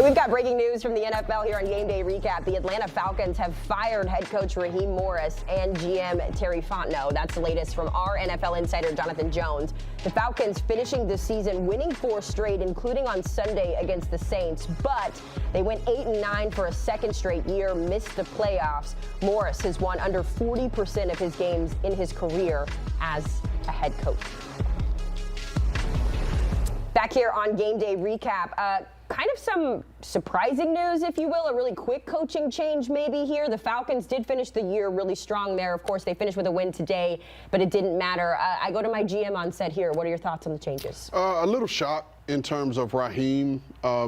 right, we've got breaking news from the NFL here on Game Day Recap. The Atlanta Falcons have fired head coach Raheem Morris and GM Terry Fontenot. That's the latest from our NFL insider, Jonathan Jones. The Falcons finishing the season winning 4 straight, including on Sunday against the Saints, but they went 8-9 for a second straight year, missed the playoffs. Morris has won under 40% of his games in his career as a head coach. Back here on Game Day Recap, kind of some surprising news, if you will, a really quick coaching change maybe here. The Falcons did finish the year really strong there. Of course, they finished with a win today, but it didn't matter. I go to my GM on set here. What are your thoughts on the changes? A little shock in terms of Raheem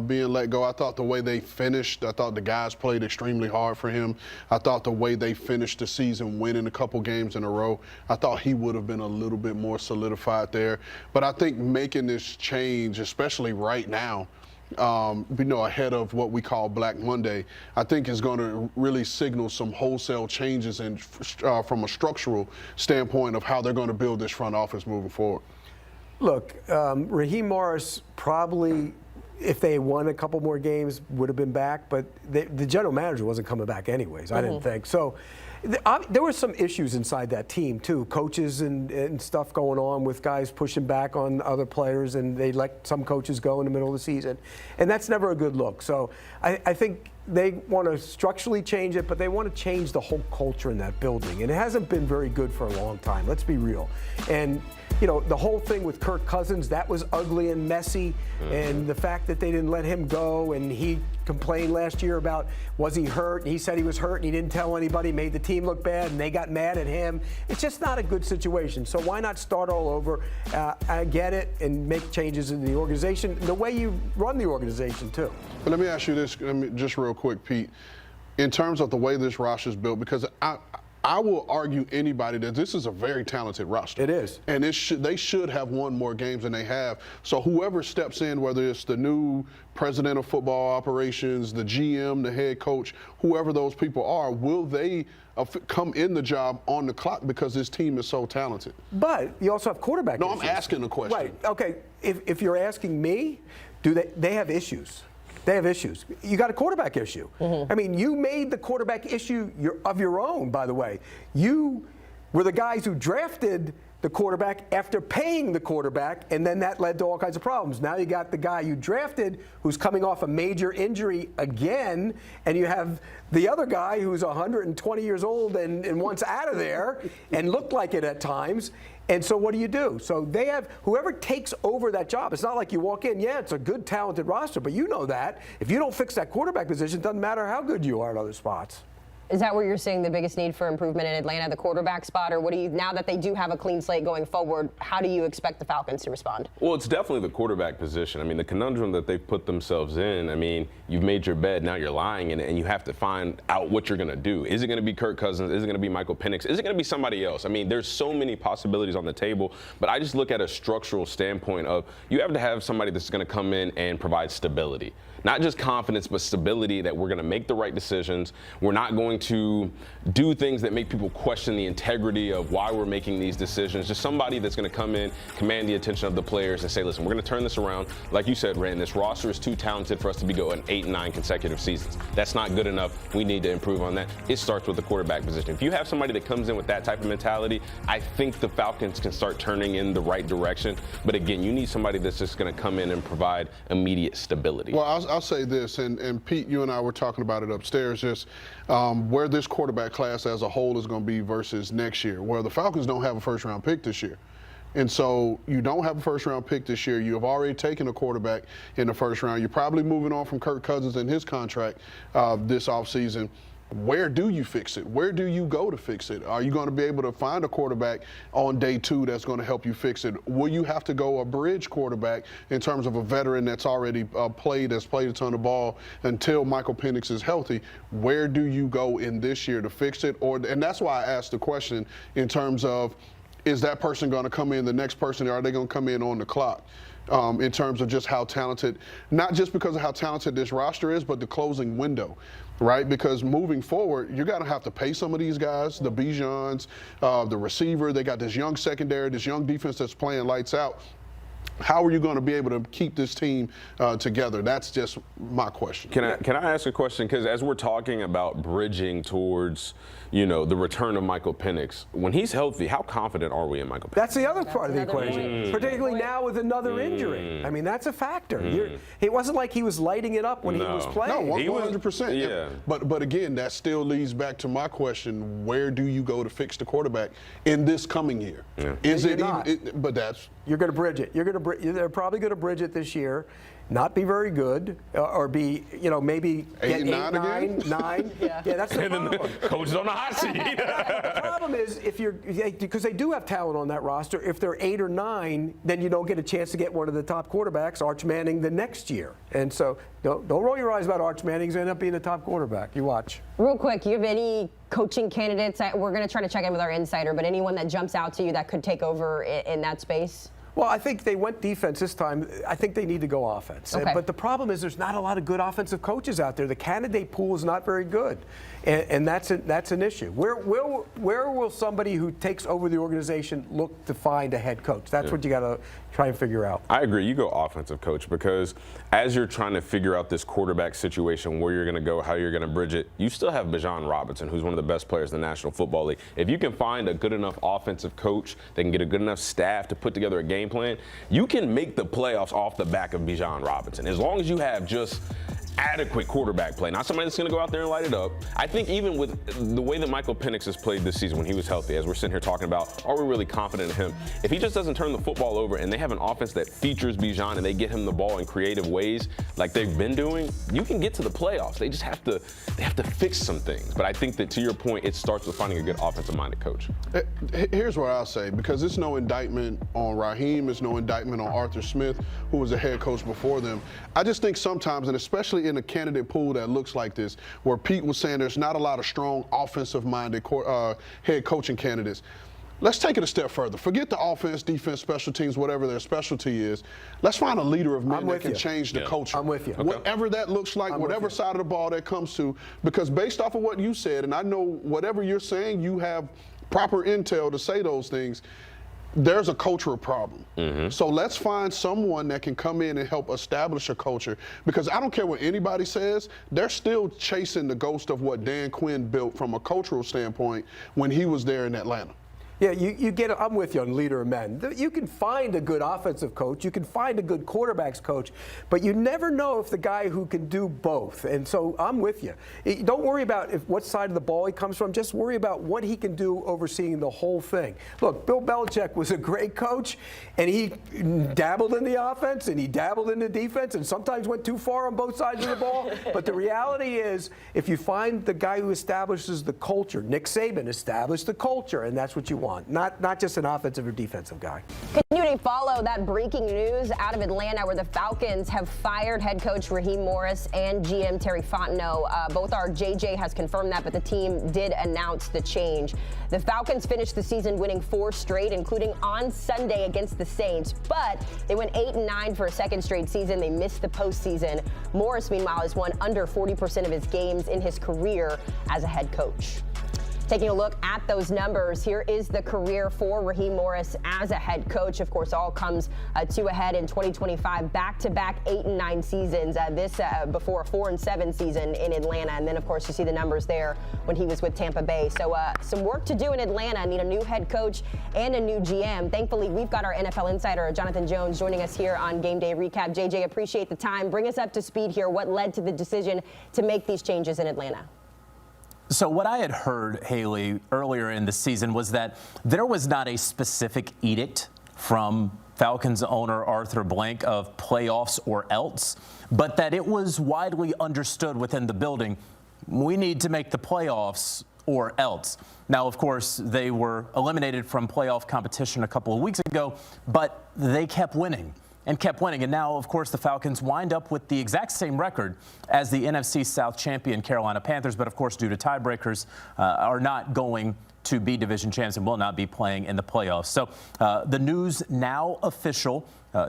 being let go. I thought the way they finished, I thought the guys played extremely hard for him. I thought the way they finished the season, winning a couple games in a row, I thought he would have been a little bit more solidified there. But I think making this change, especially right now, ahead of what we call Black Monday, I think is going to really signal some wholesale changes in, from a structural standpoint of how they're going to build this front office moving forward. Look, Raheem Morris probably, if they won a couple more games, would have been back, but the general manager wasn't coming back anyways, I didn't think. So there were some issues inside that team, too. Coaches and stuff going on with guys pushing back on other players, and they let some coaches go in the middle of the season. And that's never a good look. So I think they want to structurally change it, but they want to change the whole culture in that building. And it hasn't been very good for a long time. Let's be real. And you know, the whole thing with Kirk Cousins, that was ugly and messy. And the fact that they didn't let him go, and he complained last year about, was he hurt? And he said he was hurt and he didn't tell anybody, made the team look bad, and they got mad at him. It's just not a good situation. So why not start all over, get it, and make changes in the organization, the way you run the organization, too. But let me ask you this, just real quick, Pete. In terms of the way this roster is built, because I will argue anybody that this is a very talented roster. It is. And they should have won more games than they have. So whoever steps in, whether it's the new president of football operations, the GM, the head coach, whoever those people are, will they come in the job on the clock because this team is so talented? But you also have quarterback issues. No, I'm asking the question. Right. Okay. If you're asking me, they have issues. They have issues. You got a quarterback issue. I mean, you made the quarterback issue of your own, by the way. You were the guys who drafted the quarterback after paying the quarterback, and then that led to all kinds of problems. Now you got the guy you drafted who's coming off a major injury again, and you have the other guy who's 120 years old and wants out of there and looked like it at times. And so what do? So they have, whoever takes over that job, it's not like you walk in, yeah, it's a good, talented roster, but you know that. If you don't fix that quarterback position, it doesn't matter how good you are at other spots. Is that where you're seeing the biggest need for improvement in Atlanta, the quarterback spot? Or now that they do have a clean slate going forward, how do you expect the Falcons to respond? Well, it's definitely the quarterback position. I mean, the conundrum that they've put themselves in, I mean, you've made your bed, now you're lying in it, and you have to find out what you're going to do. Is it going to be Kirk Cousins? Is it going to be Michael Penix? Is it going to be somebody else? I mean, there's so many possibilities on the table, but I just look at a structural standpoint of you have to have somebody that's going to come in and provide stability. Not just confidence, but stability that we're going to make the right decisions. We're not going to do things that make people question the integrity of why we're making these decisions. Just somebody that's going to come in, command the attention of the players and say, listen, we're going to turn this around. Like you said, Rand, this roster is too talented for us to be going 8-9 consecutive seasons. That's not good enough. We need to improve on that. It starts with the quarterback position. If you have somebody that comes in with that type of mentality, I think the Falcons can start turning in the right direction. But again, you need somebody that's just going to come in and provide immediate stability. Well, I'll say this, and Pete, you and I were talking about it upstairs, just where this quarterback class as a whole is going to be versus next year, where the Falcons don't have a first-round pick this year. And so you don't have a first-round pick this year. You have already taken a quarterback in the first round. You're probably moving on from Kirk Cousins and his contract this offseason. Where do you fix it? Where do you go to fix it? Are you going to be able to find a quarterback on day 2 that's going to help you fix it? Will you have to go a bridge quarterback in terms of a veteran that's already played a ton of ball until Michael Penix is healthy? Where do you go in this year to fix it? And that's why I asked the question in terms of, is that person going to come in, the next person, or are they going to come in on the clock? In terms of just how talented, not just because of how talented this roster is, but the closing window, right? Because moving forward, you're going to have to pay some of these guys, the Bijans, the receiver. They got this young secondary, this young defense that's playing lights out. how are you going to be able to keep this team together? That's just my question. Can I ask a question? Because as we're talking about bridging towards, you know, the return of Michael Penix, when he's healthy, how confident are we in Michael Penix? That's the other part of the equation, particularly now with another injury. I mean, that's a factor. It wasn't like he was lighting it up when he was playing. No, 100%. Yeah. But again, that still leads back to my question: where do you go to fix the quarterback in this coming year? Yeah. Is it You're even? But that's. You're going to bridge it. They're probably going to bridge it this year, not be very good, or be, you know, maybe get 8, 9 again? 9. Yeah, that's the problem. Coach is on the hot seat. The problem is because they do have talent on that roster. If they're 8 or 9, then you don't get a chance to get one of the top quarterbacks, Arch Manning, the next year. And so don't roll your eyes about Arch Manning. He's going to end up being a top quarterback. You watch. Real quick, you have any coaching candidates? We're going to try to check in with our insider, but anyone that jumps out to you that could take over in that space? Well, I think they went defense this time. I think they need to go offense. Okay. But the problem is there's not a lot of good offensive coaches out there. The candidate pool is not very good, and that's an issue. Where will somebody who takes over the organization look to find a head coach? That's what you got to try and figure out. I agree. You go offensive coach, because as you're trying to figure out this quarterback situation, where you're going to go, how you're going to bridge it, you still have Bijan Robinson, who's one of the best players in the National Football League. If you can find a good enough offensive coach, they can get a good enough staff to put together a game plan, you can make the playoffs off the back of Bijan Robinson, as long as you have just adequate quarterback play, not somebody that's going to go out there and light it up. I think even with the way that Michael Penix has played this season when he was healthy, as we're sitting here talking about, are we really confident in him? If he just doesn't turn the football over and they have an offense that features Bijan and they get him the ball in creative ways like they've been doing, you can get to the playoffs. They just have to fix some things. But I think that, to your point, it starts with finding a good offensive-minded coach. Here's what I'll say, because it's no indictment on Raheem, it's no indictment on Arthur Smith, who was a head coach before them. I just think sometimes, and especially in a candidate pool that looks like this, where Pete was saying there's not a lot of strong offensive-minded head coaching candidates. Let's take it a step further. Forget the offense, defense, special teams, whatever their specialty is. Let's find a leader of men that can change the culture. I'm with you. Okay. Whatever that looks like, whatever side of the ball that comes to, because based off of what you said, and I know whatever you're saying, you have proper intel to say those things, there's a cultural problem. So let's find someone that can come in and help establish a culture, because I don't care what anybody says, they're still chasing the ghost of what Dan Quinn built from a cultural standpoint when he was there in Atlanta. Yeah, you get it. I'm with you on leader of men. You can find a good offensive coach, you can find a good quarterbacks coach, but you never know if the guy who can do both. And so I'm with you. Don't worry about what side of the ball he comes from. Just worry about what he can do overseeing the whole thing. Look, Bill Belichick was a great coach, and he dabbled in the offense and he dabbled in the defense, and sometimes went too far on both sides of the ball. But the reality is, if you find the guy who establishes the culture, Nick Saban established the culture, and that's what you want. Not just an offensive or defensive guy. Continue to follow that breaking news out of Atlanta, where the Falcons have fired head coach Raheem Morris and GM Terry Fontenot. Both our JJ has confirmed that, but the team did announce the change. The Falcons finished the season winning 4 straight, including on Sunday against the Saints, but they went 8-9 for a second straight season. They missed the postseason. Morris, meanwhile, has won under 40% of his games in his career as a head coach. Taking a look at those numbers, here is the career for Raheem Morris as a head coach. Of course, all comes to a head in 2025, back-to-back 8-9 seasons. This before a 4-7 season in Atlanta, and then of course you see the numbers there when he was with Tampa Bay. So some work to do in Atlanta. Need a new head coach and a new GM. Thankfully, we've got our NFL insider Jonathan Jones joining us here on Game Day Recap. JJ, appreciate the time. Bring us up to speed here. What led to the decision to make these changes in Atlanta? So what I had heard, Haley, earlier in the season was that there was not a specific edict from Falcons owner Arthur Blank of playoffs or else, but that it was widely understood within the building, we need to make the playoffs or else. Now, of course, they were eliminated from playoff competition a couple of weeks ago, but they kept winning. And now, of course, the Falcons wind up with the exact same record as the NFC South champion Carolina Panthers, but of course, due to tiebreakers, are not going to be division champs and will not be playing in the playoffs. So the news now official.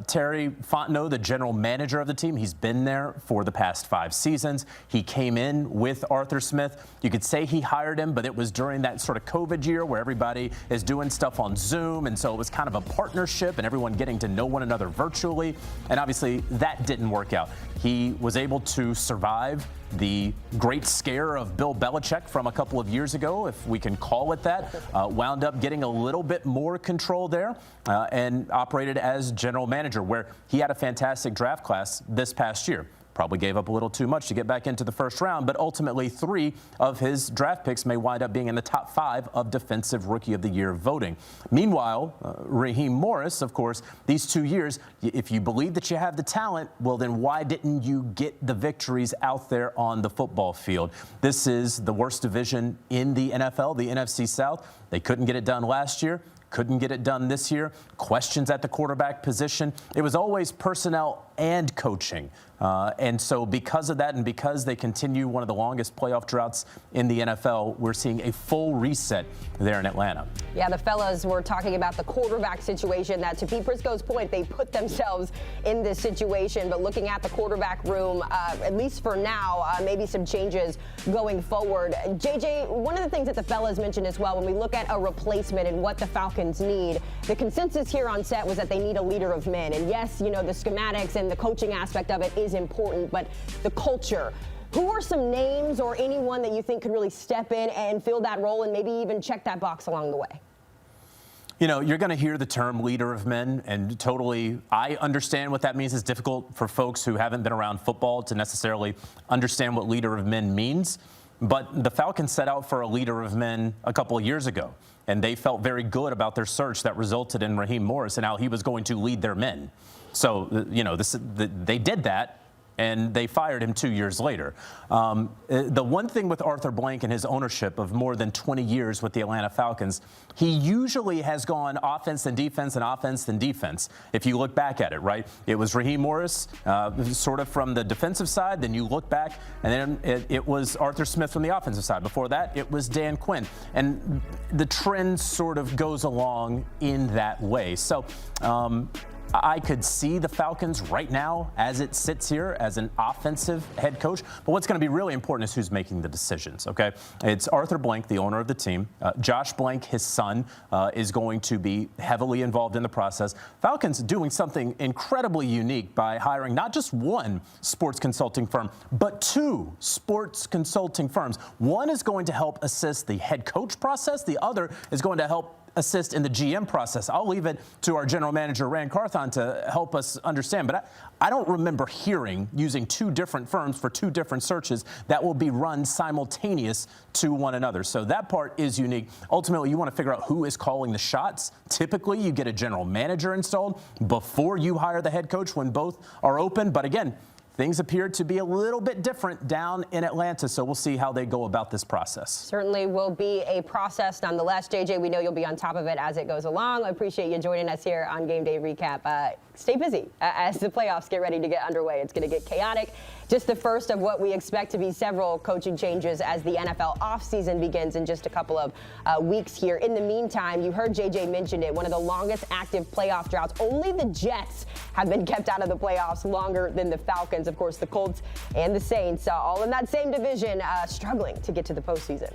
Terry Fontenot, the general manager of the team, he's been there for the past 5 seasons. He came in with Arthur Smith. You could say he hired him, but it was during that sort of COVID year where everybody is doing stuff on Zoom. And so it was kind of a partnership and everyone getting to know one another virtually. And obviously that didn't work out. He was able to survive the great scare of Bill Belichick from a couple of years ago, if we can call it that. Wound up getting a little bit more control there and operated as general manager, where he had a fantastic draft class this past year. Probably gave up a little too much to get back into the first round, but ultimately 3 of his draft picks may wind up being in the top 5 of Defensive Rookie of the Year voting. Meanwhile, Raheem Morris, of course, these 2 years, if you believe that you have the talent, well, then why didn't you get the victories out there on the football field? This is the worst division in the NFL, the NFC South. They couldn't get it done last year. Couldn't get it done this year. Questions at the quarterback position. It was always personnel and coaching. And so because of that and because they continue one of the longest playoff droughts in the NFL, we're seeing a full reset there in Atlanta. Yeah, the fellas were talking about the quarterback situation, that to Pete Prisco's point, they put themselves in this situation. But looking at the quarterback room, at least for now, maybe some changes going forward. JJ, one of the things that the fellas mentioned as well, when we look at a replacement and what the Falcons need, the consensus here on set was that they need a leader of men. And yes, you know, the schematics and the coaching aspect of it is important, but the culture. Who are some names or anyone that you think could really step in and fill that role and maybe even check that box along the way? You know, you're going to hear the term leader of men, and totally, I understand what that means. It's difficult for folks who haven't been around football to necessarily understand what leader of men means. But the Falcons set out for a leader of men a couple of years ago, and they felt very good about their search that resulted in Raheem Morris and how he was going to lead their men. So, you know, they did that, and they fired him 2 years later. The one thing with Arthur Blank and his ownership of more than 20 years with the Atlanta Falcons, he usually has gone offense and defense and offense and defense. If you look back at it, right? It was Raheem Morris, sort of from the defensive side. Then you look back, and then it was Arthur Smith from the offensive side. Before that, it was Dan Quinn. And the trend sort of goes along in that way. So, I could see the Falcons right now, as it sits here, as an offensive head coach. But what's going to be really important is who's making the decisions, okay? It's Arthur Blank, the owner of the team. Josh Blank, his son, is going to be heavily involved in the process. Falcons doing something incredibly unique by hiring not just one sports consulting firm, but 2 sports consulting firms. One is going to help assist the head coach process. The other is going to help assist in the GM process. I'll leave it to our general manager, Carthon, to help us understand. But I don't remember hearing using 2 different firms for 2 different searches that will be run simultaneous to one another. So that part is unique. Ultimately, you want to figure out who is calling the shots. Typically, you get a general manager installed before you hire the head coach when both are open. But again, things appear to be a little bit different down in Atlanta, so we'll see how they go about this process. Certainly will be a process nonetheless. JJ, we know you'll be on top of it as it goes along. I appreciate you joining us here on Game Day Recap. Stay busy as the playoffs get ready to get underway. It's going to get chaotic. Just the first of what we expect to be several coaching changes as the NFL offseason begins in just a couple of weeks here. In the meantime, you heard JJ mention it, one of the longest active playoff droughts. Only the Jets have been kept out of the playoffs longer than the Falcons. Of course, the Colts and the Saints, all in that same division, struggling to get to the postseason.